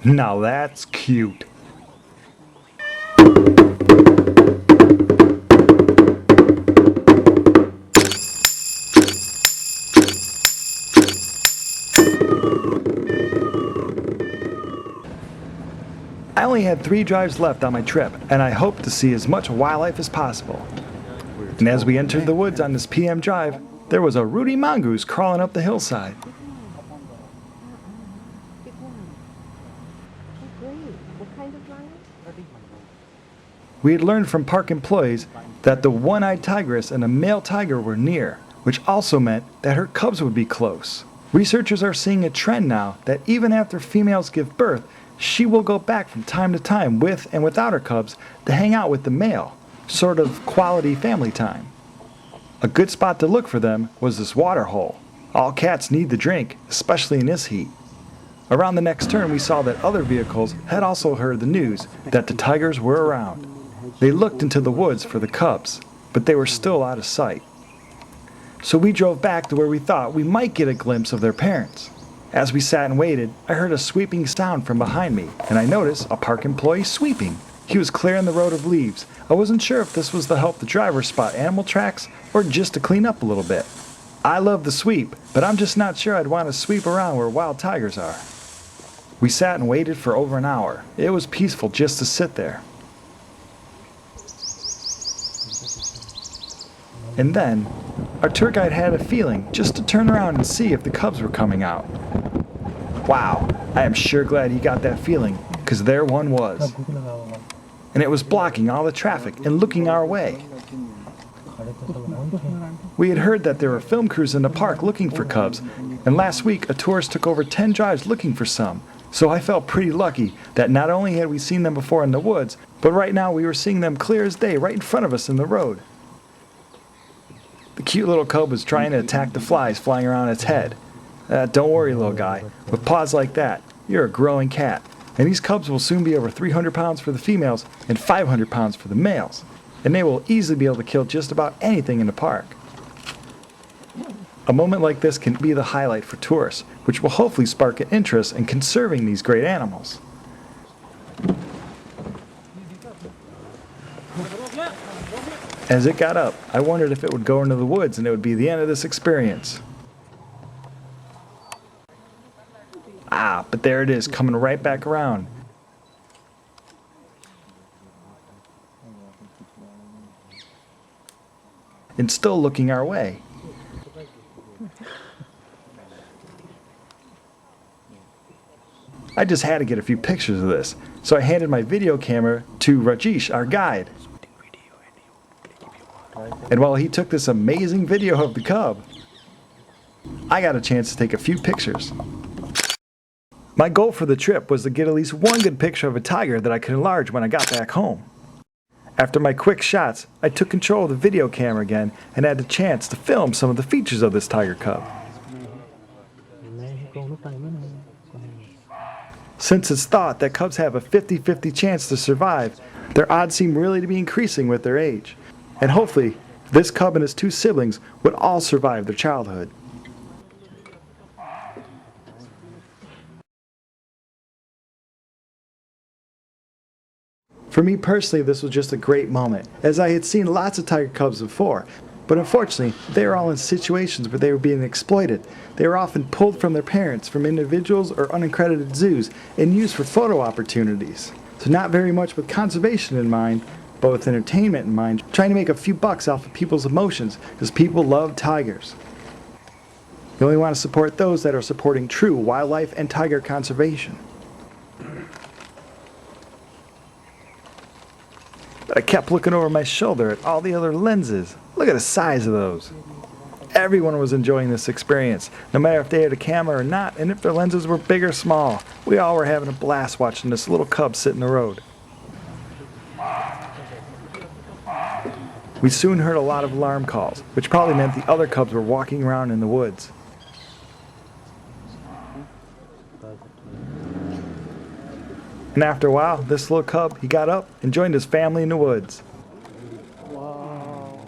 Now that's cute. I only had 3 drives left on my trip, and I hoped to see as much wildlife as possible. And as we entered the woods on this PM drive, there was a ruddy mongoose crawling up the hillside. We had learned from park employees that the one-eyed tigress and a male tiger were near, which also meant that her cubs would be close. Researchers are seeing a trend now that even after females give birth, she will go back from time to time with and without her cubs to hang out with the male, sort of quality family time. A good spot to look for them was this water hole. All cats need the drink, especially in this heat. Around the next turn we saw that other vehicles had also heard the news that the tigers were around. They looked into the woods for the cubs, but they were still out of sight. So we drove back to where we thought we might get a glimpse of their parents. As we sat and waited, I heard a sweeping sound from behind me, and I noticed a park employee sweeping. He was clearing the road of leaves. I wasn't sure if this was to help the driver spot animal tracks or just to clean up a little bit. I love the sweep, but I'm just not sure I'd want to sweep around where wild tigers are. We sat and waited for over an hour. It was peaceful just to sit there. And then, our tour guide had a feeling just to turn around and see if the cubs were coming out. Wow, I am sure glad he got that feeling, because there one was. And it was blocking all the traffic and looking our way. We had heard that there were film crews in the park looking for cubs, and last week a tourist took over 10 drives looking for some, so I felt pretty lucky that not only had we seen them before in the woods, but right now we were seeing them clear as day right in front of us in the road. The cute little cub was trying to attack the flies flying around its head. Don't worry, little guy. With paws like that, you're a growing cat. And these cubs will soon be over 300 pounds for the females and 500 pounds for the males. And they will easily be able to kill just about anything in the park. A moment like this can be the highlight for tourists, which will hopefully spark an interest in conserving these great animals. As it got up, I wondered if it would go into the woods and it would be the end of this experience. Ah, but there it is, coming right back around. And still looking our way. I just had to get a few pictures of this, so I handed my video camera to Rajesh, our guide. And while he took this amazing video of the cub, I got a chance to take a few pictures. My goal for the trip was to get at least one good picture of a tiger that I could enlarge when I got back home. After my quick shots, I took control of the video camera again and had the chance to film some of the features of this tiger cub. Since it's thought that cubs have a 50-50 chance to survive, their odds seem really to be increasing with their age. And hopefully, this cub and his 2 siblings would all survive their childhood. For me personally, this was just a great moment, as I had seen lots of tiger cubs before, but unfortunately, they were all in situations where they were being exploited. They were often pulled from their parents, from individuals or unaccredited zoos, and used for photo opportunities. So not very much with conservation in mind, but with entertainment in mind, trying to make a few bucks off of people's emotions, because people love tigers. We only want to support those that are supporting true wildlife and tiger conservation. But I kept looking over my shoulder at all the other lenses. Look at the size of those. Everyone was enjoying this experience, no matter if they had a camera or not, and if their lenses were big or small. We all were having a blast watching this little cub sit in the road. We soon heard a lot of alarm calls, which probably meant the other cubs were walking around in the woods. And after a while, this little cub, he got up and joined his family in the woods. Wow.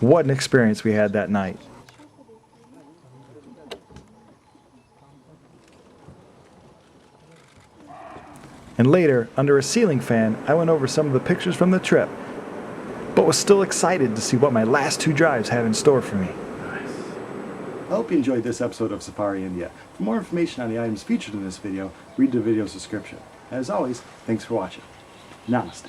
What an experience we had that night. And later, under a ceiling fan, I went over some of the pictures from the trip, but was still excited to see what my last 2 drives had in store for me. I hope you enjoyed this episode of Safari India. For more information on the items featured in this video, read the video's description. As always, thanks for watching. Namaste.